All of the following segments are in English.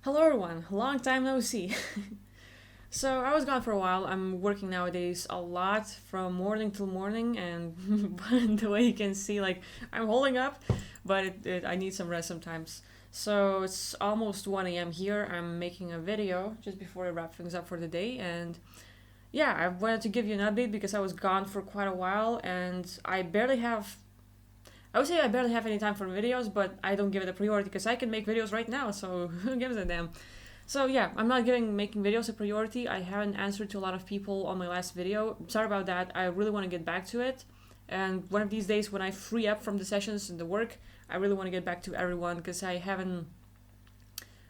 Hello everyone, long time no see. So I was gone for a while. I'm working nowadays a lot from morning till morning, and the way you can see, like I'm holding up, but I need some rest sometimes. So it's almost 1 a.m. here. I'm making a video just before I wrap things up for the day, and yeah, I wanted to give you an update because I was gone for quite a while, and I would say I barely have any time for videos, but I don't give it a priority because I can make videos right now, so who gives a damn? So yeah, I'm not giving making videos a priority. I haven't answered to a lot of people on my last video. Sorry about that. I really want to get back to it. And one of these days when I free up from the sessions and the work, I really want to get back to everyone because I haven't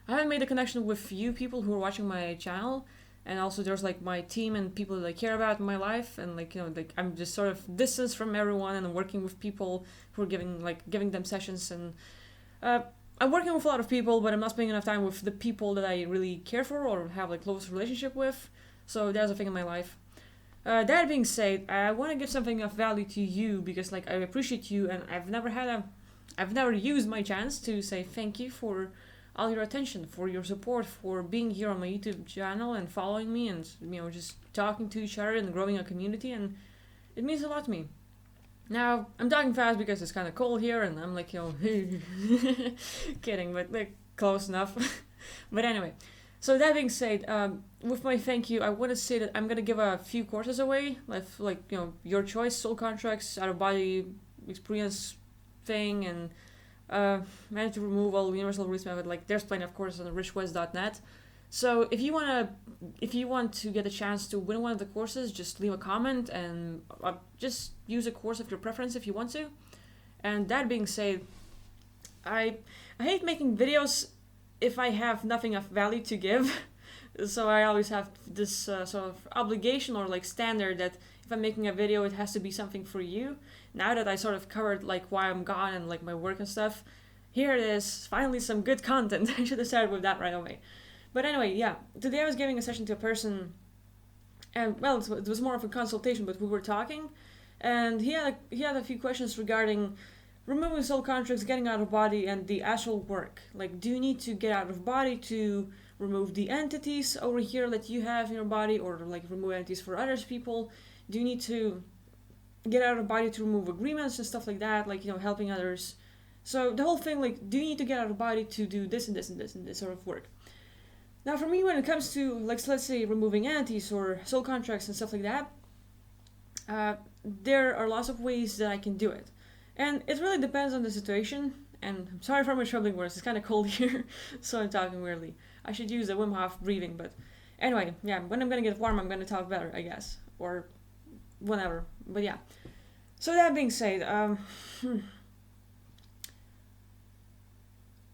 made a connection with few people who are watching my channel. And also there's like my team and people that I care about in my life, and like I'm just sort of distance from everyone, and I'm working with people who are giving them sessions, and uh, I'm working with a lot of people, but I'm not spending enough time with the people that I really care for or have like close relationship with. So there's a thing in my life. That being said, I want to give something of value to you because like I appreciate you, and I've never used my chance to say thank you for all your attention, for your support, for being here on my YouTube channel and following me, and just talking to each other and growing a community, and it means a lot to me. Now, I'm talking fast because it's kind of cold here, and I'm like, kidding, but like close enough. But anyway, so that being said, with my thank you, I want to say that I'm gonna give a few courses away, like your choice, soul contracts, out of body experience thing, and mandatory removal, universal release method. Like there's plenty of courses on richwest.net. So if you want to get a chance to win one of the courses, just leave a comment and just use a course of your preference if you want to. And that being said, I I hate making videos if I have nothing of value to give. So I always have this sort of obligation or like standard that if I'm making a video, it has to be something for you. Now that I sort of covered like why I'm gone and like my work and stuff, here it is. Finally, some good content. I should have started with that right away. But anyway, yeah. Today I was giving a session to a person, and well, it was more of a consultation, but we were talking, and he had a few questions regarding removing soul contracts, getting out of body, and the actual work. Like, do you need to get out of body to remove the entities over here that you have in your body, or like remove entities for others people? Do you need to get out of body to remove agreements and stuff like that, like helping others? So the whole thing, like, do you need to get out of body to do this and this and this and this sort of work? Now, for me, when it comes to, like, let's say removing entities or soul contracts and stuff like that, there are lots of ways that I can do it. And it really depends on the situation. And I'm sorry for my troubling words, it's kind of cold here, so I'm talking weirdly. I should use the Wim Hof breathing, but anyway, yeah, when I'm gonna get warm, I'm gonna talk better, I guess. Or whatever. But yeah. So that being said,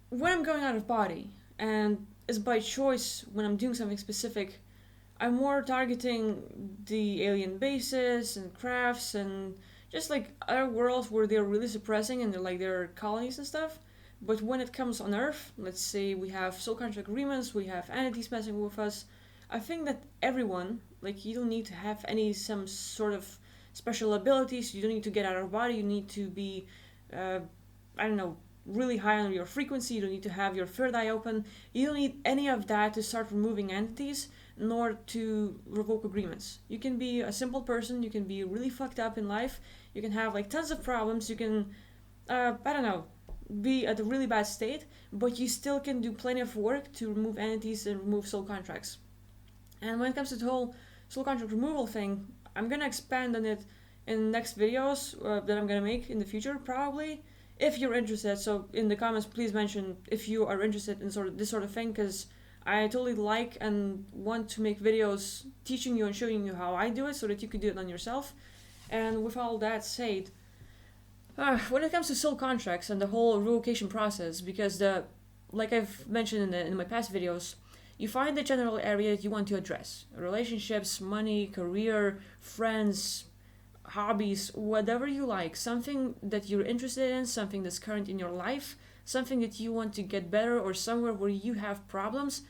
when I'm going out of body, and it's by choice when I'm doing something specific, I'm more targeting the alien bases and crafts and just like other worlds where they're really suppressing and they're like their colonies and stuff. But when it comes on Earth, let's say we have soul contract agreements, we have entities messing with us. I think that everyone, like, you don't need to have some sort of special abilities. You don't need to get out of body. You need to be, I don't know, really high on your frequency. You don't need to have your third eye open. You don't need any of that to start removing entities nor to revoke agreements. You can be a simple person. You can be really fucked up in life. You can have like tons of problems. You can, I don't know, be at a really bad state, but you still can do plenty of work to remove entities and remove soul contracts. And when it comes to the whole soul contract removal thing, I'm gonna expand on it in next videos that I'm gonna make in the future, probably. If you're interested, so in the comments, please mention if you are interested in this sort of thing, because I totally like and want to make videos teaching you and showing you how I do it, so that you can do it on yourself. And with all that said, when it comes to soul contracts and the whole revocation process, because like I've mentioned in my past videos, you find the general area that you want to address: relationships, money, career, friends, hobbies, whatever you like, something that you're interested in, something that's current in your life, something that you want to get better, or somewhere where you have problems.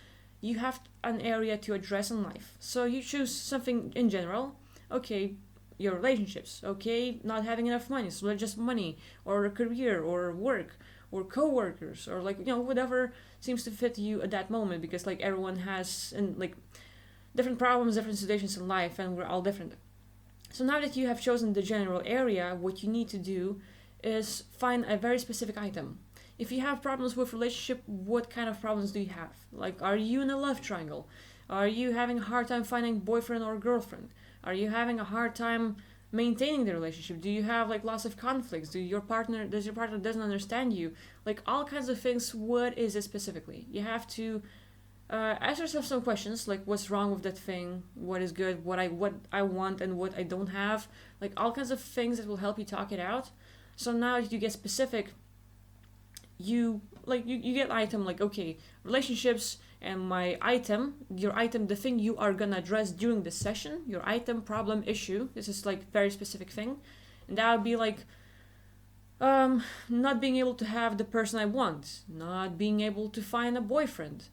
You have an area to address in life. So you choose something in general. Okay, your relationships. Okay, not having enough money, so just money, or a career, or work, or coworkers, or like, whatever seems to fit you at that moment, because like everyone has and like different problems, different situations in life, and we're all different. So now that you have chosen the general area, what you need to do is find a very specific item. If you have problems with relationship, what kind of problems do you have? Like, are you in a love triangle? Are you having a hard time finding boyfriend or girlfriend? Are you having a hard time maintaining the relationship? Do you have like lots of conflicts? Does your partner doesn't understand you? Like all kinds of things. What is it specifically? You have to ask yourself some questions, like what's wrong with that thing, what is good, what I want and what I don't have, like all kinds of things that will help you talk it out. So now that you get specific, you get item, like, okay, relationships, and my item, your item, the thing you are gonna address during the session, your item, problem, issue, this is like very specific thing. And that would be like not being able to have the person I want, not being able to find a boyfriend,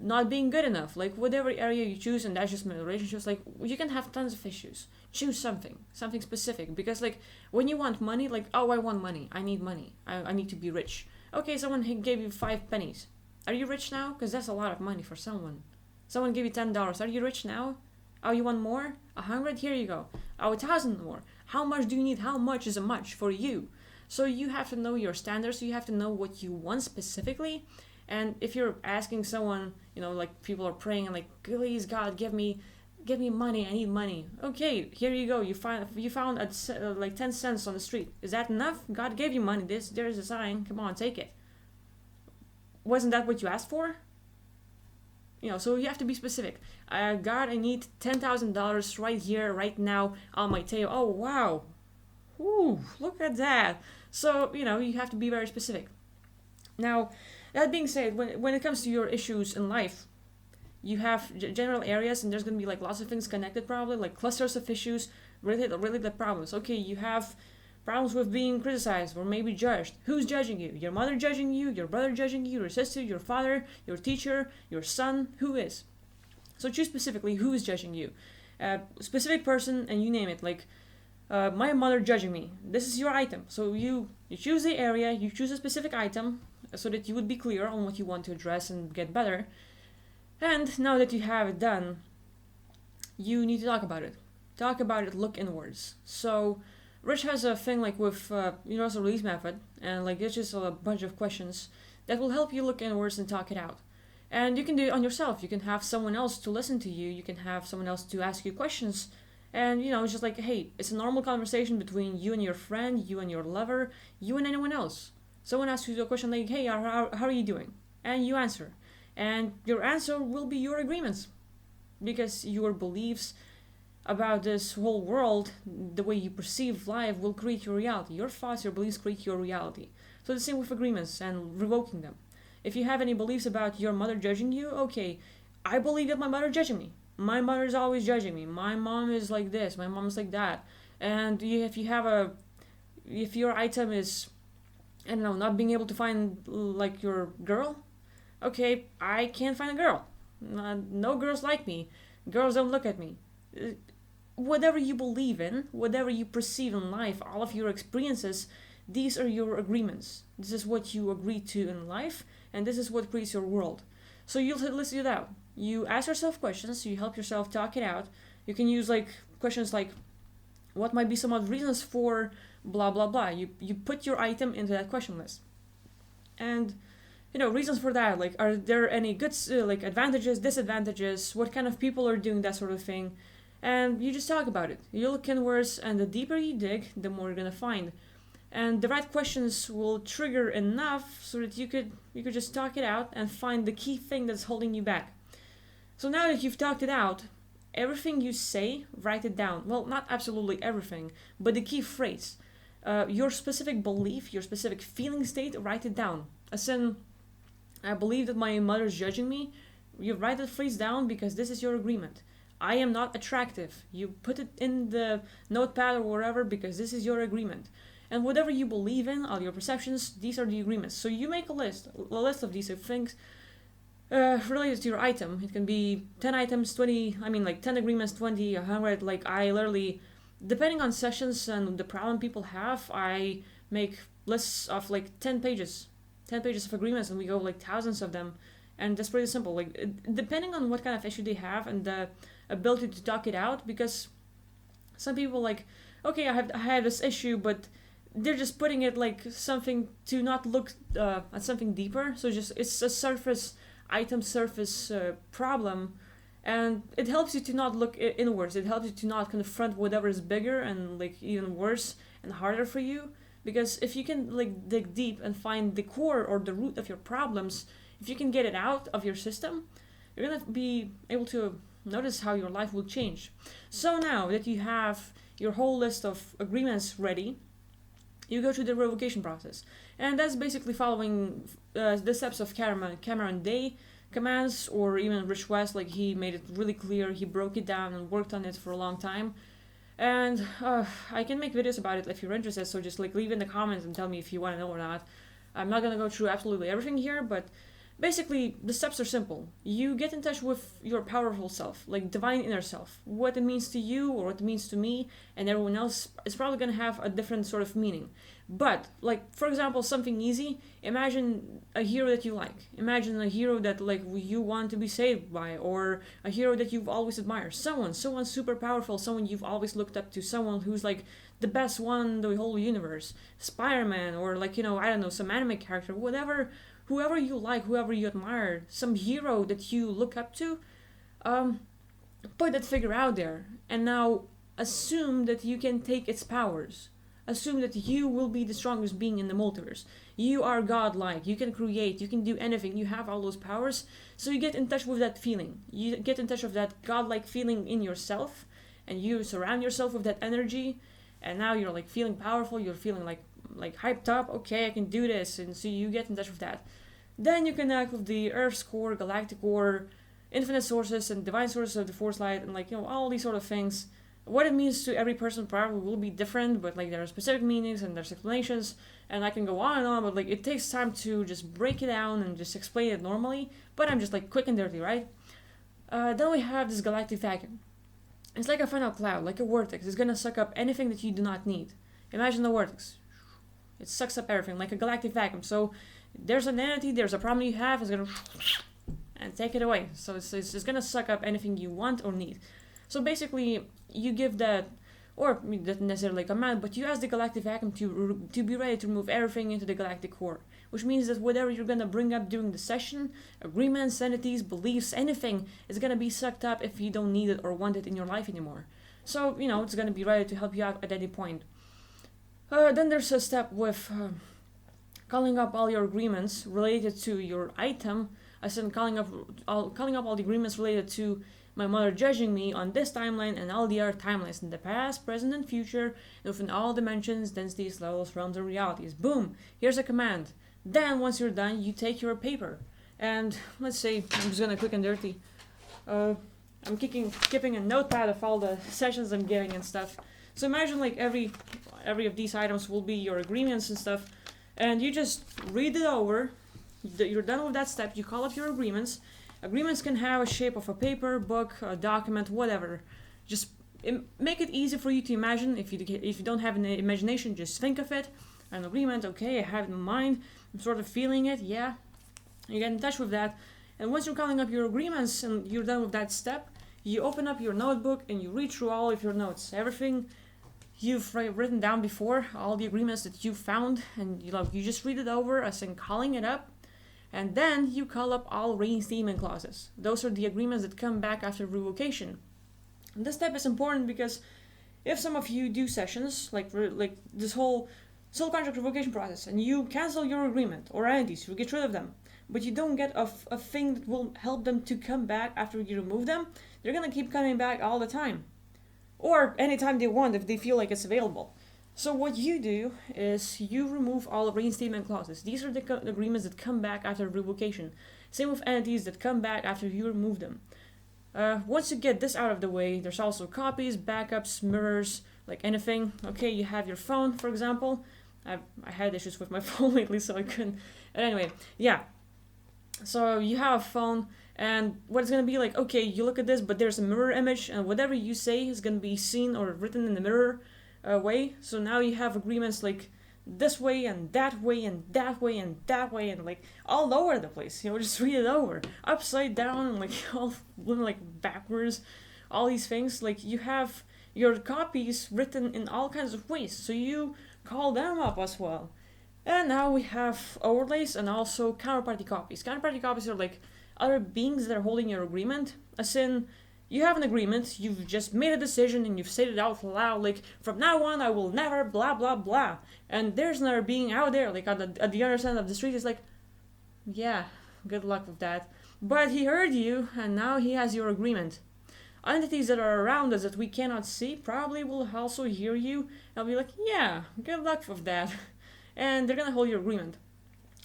not being good enough, like whatever area you choose. And that's just my relationships. Like you can have tons of issues, choose something specific, because like when you want money, like, oh, I want money, I need money, I need to be rich. Okay, someone gave you 5 pennies, are you rich now? Because that's a lot of money for someone. Someone gave you $10, are you rich now? Oh, you want more? 100? Here you go. Oh, 1,000 more. How much do you need? How much is a much for you? So you have to know your standards, so you have to know what you want specifically. And if you're asking someone, like people are praying and like, please God, give me money, I need money. Okay, here you go. You found like 10 cents on the street. Is that enough? God gave you money. There's a sign. Come on, take it. Wasn't that what you asked for? So you have to be specific. God, I need $10,000 right here, right now, on my table. Oh, wow. Ooh, look at that. So, you have to be very specific. Now, that being said, when it comes to your issues in life, you have general areas, and there's going to be like lots of things connected, probably, like clusters of issues related problems. Okay, you have problems with being criticized or maybe judged. Who's judging you? Your mother judging you, your brother judging you, your sister, your father, your teacher, your son? Who is? So choose specifically who is judging you. Specific person, and you name it. Like, my mother judging me. This is your item. So you choose the area, you choose a specific item, so that you would be clear on what you want to address and get better. And now that you have it done, you need to talk about it. Talk about it, look inwards. So Rich has a thing like with universal release method, and like it's just a bunch of questions that will help you look inwards and talk it out. And you can do it on yourself. You can have someone else to listen to you. You can have someone else to ask you questions. And it's just like, hey, it's a normal conversation between you and your friend, you and your lover, you and anyone else. Someone asks you a question like, hey, how are you doing? And you answer. And your answer will be your agreements. Because your beliefs about this whole world, the way you perceive life, will create your reality. Your thoughts, your beliefs create your reality. So the same with agreements and revoking them. If you have any beliefs about your mother judging you, okay, I believe that my mother judging me. My mother is always judging me. My mom is like this. My mom is like that. And if your item is, I don't know, not being able to find like your girl, okay, I can't find a girl. No girls like me. Girls don't look at me. Whatever you believe in, whatever you perceive in life, all of your experiences, these are your agreements. This is what you agree to in life, and this is what creates your world. So you list it out. You ask yourself questions, you help yourself talk it out. You can use like questions like, what might be some of the reasons for blah blah blah. You put your item into that question list. And reasons for that, like, are there any good like advantages, disadvantages, what kind of people are doing that sort of thing? And you just talk about it. You look inwards, and the deeper you dig, the more you're gonna find. And the right questions will trigger enough so that you could just talk it out and find the key thing that's holding you back. So now that you've talked it out, everything you say, write it down. Well, not absolutely everything, but the key phrase. Your specific belief, your specific feeling state, write it down. As in, I believe that my mother's judging me. You write that phrase down because this is your agreement. I am not attractive. You put it in the notepad or wherever because this is your agreement. And whatever you believe in, all your perceptions, these are the agreements. So you make a list of these things related to your item. It can be 10 items, 20, 10 agreements, 20, 100. Like, I literally, depending on sessions and the problem people have, I make lists of like 10 pages. 10 pages of agreements and we go like thousands of them. And that's pretty simple. Like, depending on what kind of issue they have and the ability to talk it out, because some people like, okay, I have this issue, but they're just putting it like something to not look at something deeper. So just it's a surface problem, and it helps you to not look inwards. It helps you to not confront whatever is bigger and like even worse and harder for you. Because if you can like dig deep and find the core or the root of your problems, if you can get it out of your system, you're gonna be able to notice how your life will change. So now that you have your whole list of agreements ready, you go through the revocation process. And that's basically following the steps of Cameron Day commands, or even Rich West. Like, he made it really clear, he broke it down and worked on it for a long time. And I can make videos about it if you're interested, so just like leave in the comments and tell me if you want to know or not. I'm not going to go through absolutely everything here, but basically, the steps are simple. You get in touch with your powerful self, like divine inner self. What it means to you or what it means to me and everyone else is probably going to have a different sort of meaning. But, like, for example, something easy, imagine a hero that you like. Imagine a hero that, like, you want to be saved by, or a hero that you've always admired. Someone super powerful, someone you've always looked up to, someone who's, like, the best one in the whole universe. Spider-Man, or, like, I don't know, some anime character, whoever you like, whoever you admire, some hero that you look up to, put that figure out there. And now assume that you can take its powers. Assume that you will be the strongest being in the multiverse. You are godlike. You can create. You can do anything. You have all those powers. So you get in touch with that feeling. You get in touch with that godlike feeling in yourself. And you surround yourself with that energy. And now you're like feeling powerful. You're feeling like hyped up. Okay, I can do this. And so you get in touch with that. Then you connect with the Earth's core, galactic core, infinite sources, and divine sources of the Force light. And all these sort of things. What it means to every person probably will be different, but there are specific meanings and there's explanations, and I can go on and on, but it takes time to just break it down and just explain it normally, but I'm just quick and dirty, right? Then we have this galactic vacuum. It's like a funnel cloud, like a vortex. It's gonna suck up anything that you do not need. Imagine the vortex. It sucks up everything, like a galactic vacuum. So there's an entity, there's a problem you have, it's gonna and take it away. So it's gonna suck up anything you want or need. So basically, you give that, or not necessarily command, but you ask the galactic vacuum to be ready to remove everything into the galactic core. Which means that whatever you're gonna bring up during the session, agreements, entities, beliefs, anything, is gonna be sucked up if you don't need it or want it in your life anymore. So, it's gonna be ready to help you out at any point. Then there's a step with calling up all your agreements related to your item. I said calling up all the agreements related to my mother judging me on this timeline and all the other timelines in the past, present, and future, and within all dimensions, densities, levels, realms, and realities. Boom! Here's a command. Then, once you're done, you take your paper. And let's say, I'm just gonna quick and dirty. I'm keeping a notepad of all the sessions I'm giving and stuff. So imagine every of these items will be your agreements and stuff. And you just read it over. You're done with that step. You call up your agreements. Agreements can have a shape of a paper, book, a document, whatever. Just make it easy for you to imagine. If you don't have an imagination, just think of it. An agreement, okay, I have it in mind. I'm sort of feeling it, yeah. You get in touch with that. And once you're calling up your agreements and you're done with that step, you open up your notebook and you read through all of your notes. Everything you've written down before, all the agreements that you found, and you just read it over as in calling it up. And then you call up all reinstatement clauses. Those are the agreements that come back after revocation. And this step is important because if some of you do sessions, like this whole soul contract revocation process, and you cancel your agreement or entities, you get rid of them, but you don't get a thing that will help them to come back after you remove them, they're going to keep coming back all the time. Or anytime they want if they feel like it's available. So what you do is you remove all reinstatement clauses. These are the agreements that come back after revocation. Same with entities that come back after you remove them. Once you get this out of the way, there's also copies, backups, mirrors, like anything. Okay, you have your phone, for example. I had issues with my phone lately, so I couldn't. Anyway, yeah. So you have a phone, and what it's going to be like, okay, you look at this, but there's a mirror image, and whatever you say is going to be seen or written in the mirror way. So now you have agreements like this way and that way and that way and that way and like all over the place. Just read it over, upside down, and like all like backwards, all these things. Like you have your copies written in all kinds of ways, so you call them up as well. And now we have overlays and also counterparty copies. Counterparty copies are like other beings that are holding your agreement, as in you have an agreement, you've just made a decision and you've said it out loud, like, from now on I will never blah blah blah. And there's another being out there, like at the other side of the street, is like, yeah, good luck with that. But he heard you and now he has your agreement. Entities that are around us that we cannot see probably will also hear you and be like, yeah, good luck with that. And they're gonna hold your agreement.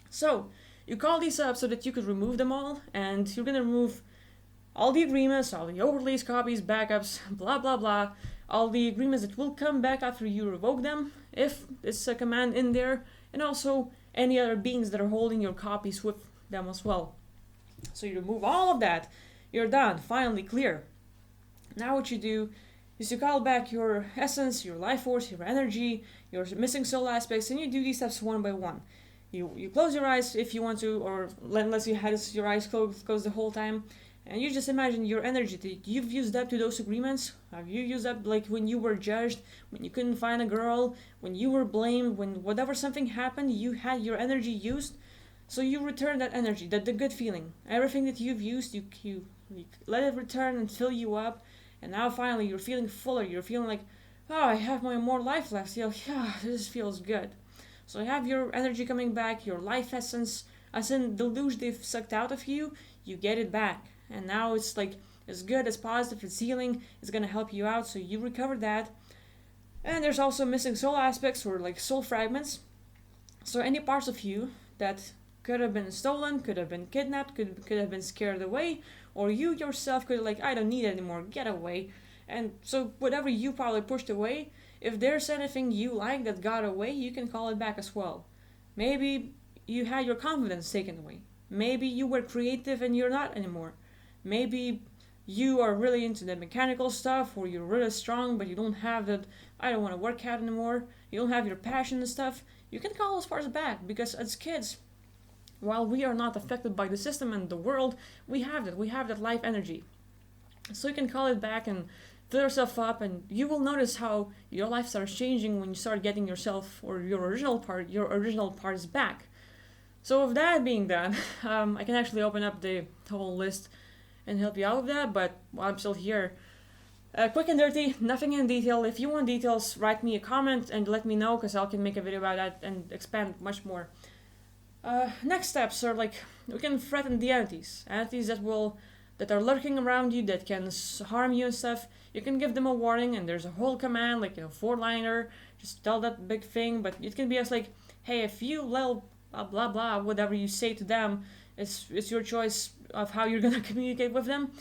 So, you call these up so that you could remove them all, and you're gonna remove all the agreements, all the overlays, copies, backups, blah blah blah, all the agreements that will come back after you revoke them, if it's a command in there, and also any other beings that are holding your copies with them as well. So you remove all of that, you're done, finally clear. Now what you do is you call back your essence, your life force, your energy, your missing soul aspects, and you do these steps one by one. You close your eyes if you want to, or unless you had your eyes closed the whole time, and you just imagine your energy that you've used up to those agreements. Have you used up, like when you were judged, when you couldn't find a girl, when you were blamed, when whatever something happened, you had your energy used. So you return that energy, the good feeling. Everything that you've used, you let it return and fill you up. And now finally you're feeling fuller. You're feeling like, oh, I have more life left. You're like, yeah, this feels good. So you have your energy coming back, your life essence, as in the luge they've sucked out of you, you get it back. And now it's like as good, as positive, it's healing, it's gonna help you out, so you recover that. And there's also missing soul aspects, or like soul fragments. So any parts of you that could have been stolen, could have been kidnapped, could have been scared away, or you yourself could have like, I don't need it anymore, get away. And so whatever you probably pushed away, if there's anything you like that got away, you can call it back as well. Maybe you had your confidence taken away. Maybe you were creative and you're not anymore. Maybe you are really into the mechanical stuff, or you're really strong but you don't have that, I don't want to work out anymore, you don't have your passion and stuff. You can call those parts back, because as kids, while we are not affected by the system and the world, we have that life energy. So you can call it back and fill yourself up, and you will notice how your life starts changing when you start getting yourself, or your original parts back. So with that being done, I can actually open up the whole list and help you out with that, but while I'm still here, quick and dirty, nothing in detail. If you want details, write me a comment and let me know, because I can make a video about that and expand much more. Next steps are like, we can threaten the entities that are lurking around you, that can harm you and stuff. You can give them a warning, and there's a whole command, like a 4-liner, just tell that big thing. But it can be as like, hey, if you little blah blah blah, whatever you say to them, it's your choice of how you're gonna communicate with them.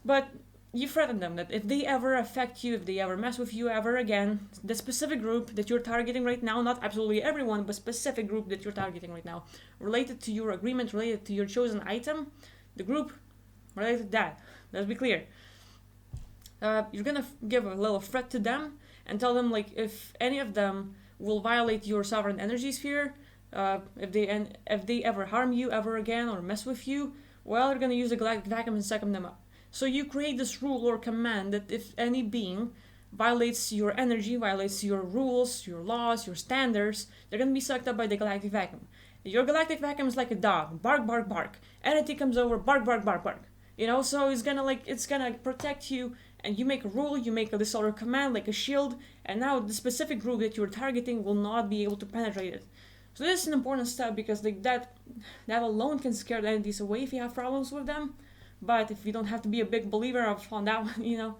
But you threaten them that if they ever affect you, if they ever mess with you ever again, the specific group that you're targeting right now, not absolutely everyone, but specific group that you're targeting right now, related to your agreement, related to your chosen item, the group related to that. Let's be clear. You're gonna give a little threat to them and tell them, like, if any of them will violate your sovereign energy sphere, if they ever harm you ever again or mess with you, well, you're gonna use the galactic vacuum and suck them up. So you create this rule or command that if any being violates your energy, violates your rules, your laws, your standards, they're gonna be sucked up by the galactic vacuum. Your galactic vacuum is like a dog, bark, bark, bark. Entity comes over, bark, bark, bark, bark. So it's gonna protect you, and you make a rule, you make this sort of command like a shield, and now the specific group that you're targeting will not be able to penetrate it. So this is an important step, because that alone can scare the entities away if you have problems with them. But if you don't have to be a big believer on that one,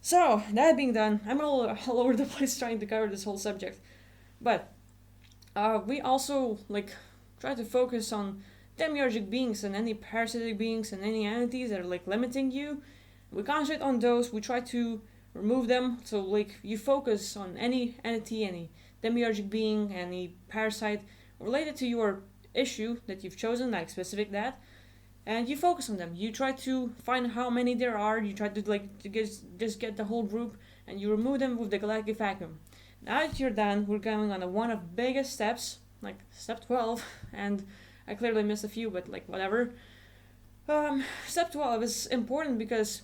So, that being done, I'm all over the place trying to cover this whole subject. But we also try to focus on demiurgic beings and any parasitic beings and any entities that are limiting you. We concentrate on those, we try to remove them. So you focus on any entity, any demiurgic being, any parasite related to your issue that you've chosen, like specific that. And you focus on them. You try to find how many there are. You try to just get the whole group, and you remove them with the galactic vacuum. Now that you're done, we're going on one of biggest steps, like step 12, and I clearly missed a few, but like whatever. Step 12 is important because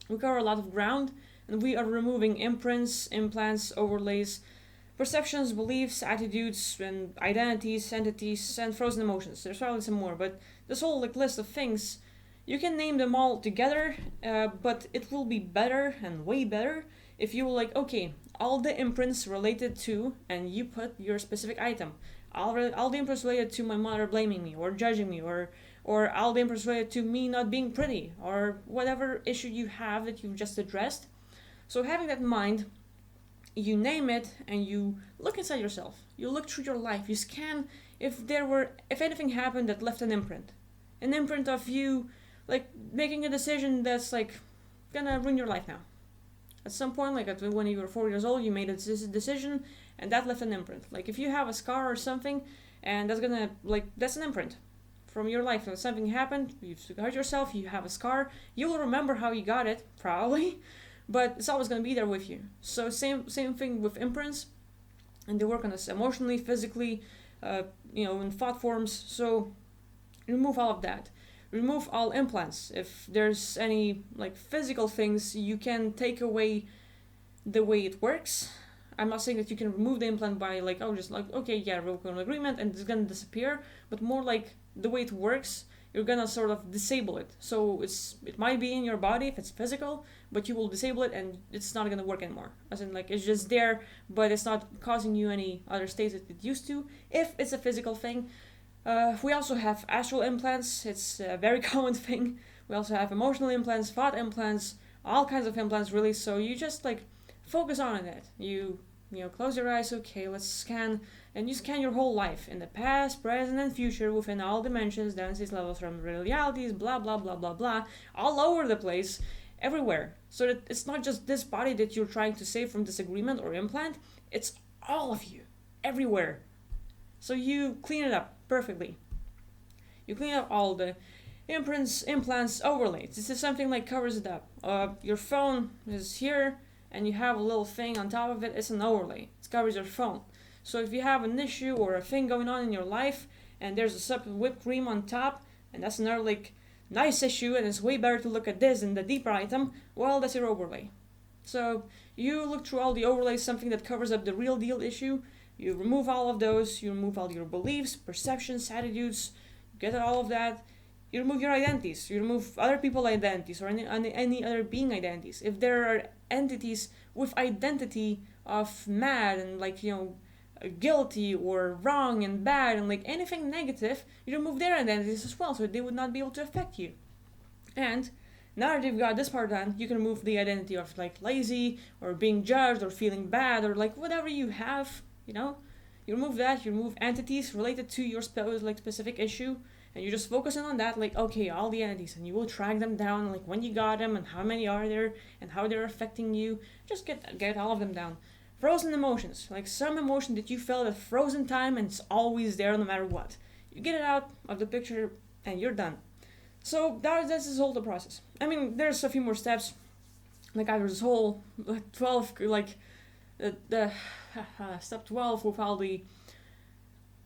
we cover a lot of ground and we are removing imprints, implants, overlays, perceptions, beliefs, attitudes, and identities, entities, and frozen emotions. There's probably some more, but this whole like list of things, you can name them all together, but it will be better and way better if you like, okay, all the imprints related to, and you put your specific item. All the imprints related to my mother blaming me or judging me, or all the imprints related to me not being pretty, or whatever issue you have that you've just addressed. So having that in mind, you name it and you look inside yourself. You look through your life. You scan if anything happened that left an imprint of you, like making a decision that's like gonna ruin your life now. At some point, like when you were 4 years old, you made a decision and that left an imprint. Like if you have a scar or something, and that's an imprint from your life. If something happened, you've hurt yourself, you have a scar, you will remember how you got it, probably, but it's always going to be there with you. So same thing with imprints, and they work on us emotionally, physically, in thought forms. So remove all of that. Remove all implants. If there's any like physical things, you can take away the way it works. I'm not saying that you can remove the implant by like, oh, just like, okay, yeah, revocable agreement and it's gonna disappear, but more like the way it works, you're gonna sort of disable it. So it might be in your body if it's physical, but you will disable it and it's not gonna work anymore. As in like it's just there, but it's not causing you any other states that it used to, if it's a physical thing. We also have astral implants. It's a very common thing. We also have emotional implants, thought implants, all kinds of implants really. So you just like focus on it. You close your eyes. Okay, let's scan, and you scan your whole life in the past, present, and future within all dimensions, densities, levels, from realities, blah blah blah blah blah, all over the place, everywhere. So that it's not just this body that you're trying to save from disagreement or implant. It's all of you, everywhere. So you clean it up perfectly. You clean up all the imprints, implants, overlays. This is something like covers it up. Your phone is here, and you have a little thing on top of it. It's an overlay. It covers your phone. So if you have an issue or a thing going on in your life, and there's a separate whipped cream on top, and that's another like nice issue, and it's way better to look at this than the deeper item, well, that's your overlay. So you look through all the overlays, something that covers up the real deal issue. You remove all of those, you remove all your beliefs, perceptions, attitudes, you get all of that. You remove your identities, you remove other people's identities or any other being identities. If there are entities with identity of mad and like, guilty or wrong and bad and like anything negative, you remove their identities as well so they would not be able to affect you. And now that you've got this part done, you can remove the identity of like lazy or being judged or feeling bad or like whatever you have. You remove that, you remove entities related to your specific issue, and you just focus on that, like, okay, all the entities, and you will track them down, like when you got them, and how many are there, and how they're affecting you. Just get all of them down. Frozen emotions, like some emotion that you felt at frozen time, and it's always there no matter what. You get it out of the picture, and you're done. So that's this whole the process. I mean, there's a few more steps, like either this whole 12, like the step 12 with all the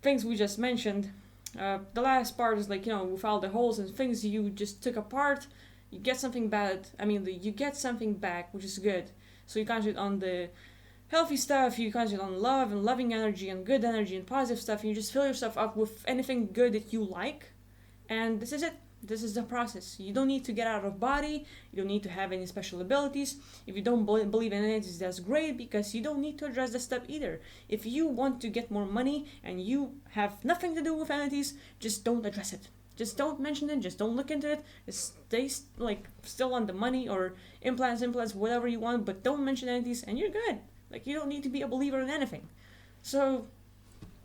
things we just mentioned. The last part is like, with all the holes and things you just took apart, you get something bad. I mean, you get something back, which is good. So you concentrate on the healthy stuff, you concentrate on love and loving energy and good energy and positive stuff, and you just fill yourself up with anything good that you like. And this is it. This is the process. You don't need to get out of body. You don't need to have any special abilities. If you don't believe in entities, that's great because you don't need to address that step either. If you want to get more money and you have nothing to do with entities, just don't address it. Just don't mention it. Just don't look into it. Just stay like still on the money or implants, whatever you want, but don't mention entities and you're good. Like you don't need to be a believer in anything. So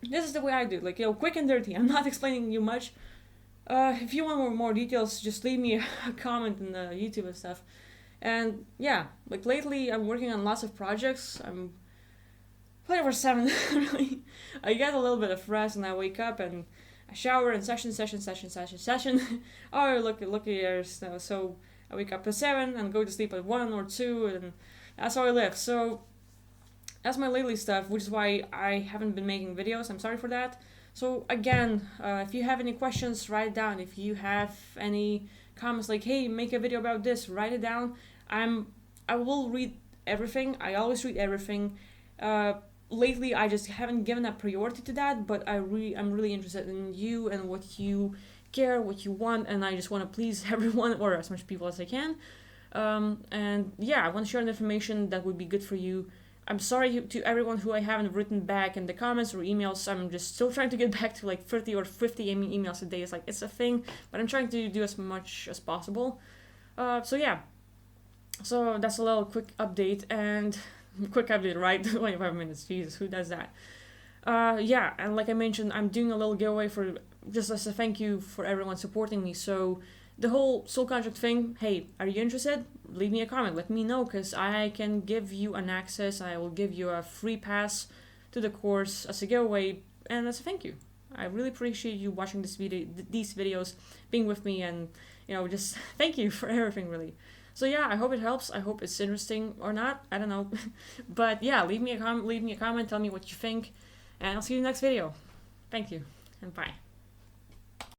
this is the way I do. Like, quick and dirty. I'm not explaining you much. If you want more details, just leave me a comment in the YouTube and stuff. And yeah, like lately I'm working on lots of projects. I'm 24/7 really. I get a little bit of rest and I wake up and I shower and session. Oh, look here. So I wake up at 7 and go to sleep at 1 or 2 and that's how I live. So that's my lately stuff, which is why I haven't been making videos. I'm sorry for that. So again, if you have any questions, write it down. If you have any comments like, "Hey, make a video about this," write it down. I will read everything. I always read everything. Lately, I just haven't given a priority to that, but I'm really interested in you and what you care, what you want, and I just want to please everyone or as much people as I can. And yeah, I want to share the information that would be good for you. I'm sorry to everyone who I haven't written back in the comments or emails. I'm just still trying to get back to like 30 or 50 emails a day. It's like, it's a thing, but I'm trying to do as much as possible. So yeah, so that's a little quick update, and quick update, right? 25 minutes, Jesus, who does that? Yeah, and like I mentioned, I'm doing a little giveaway for just as a thank you for everyone supporting me. So the whole soul contract thing, hey, are you interested? Leave me a comment, let me know, because I can give you an access. I will give you a free pass to the course as a giveaway and as a thank you. I really appreciate you watching these videos, being with me, and just thank you for everything, really. So yeah, I hope it helps. I hope it's interesting or not. I don't know, but yeah, leave me a comment. Tell me what you think, and I'll see you in the next video. Thank you, and bye.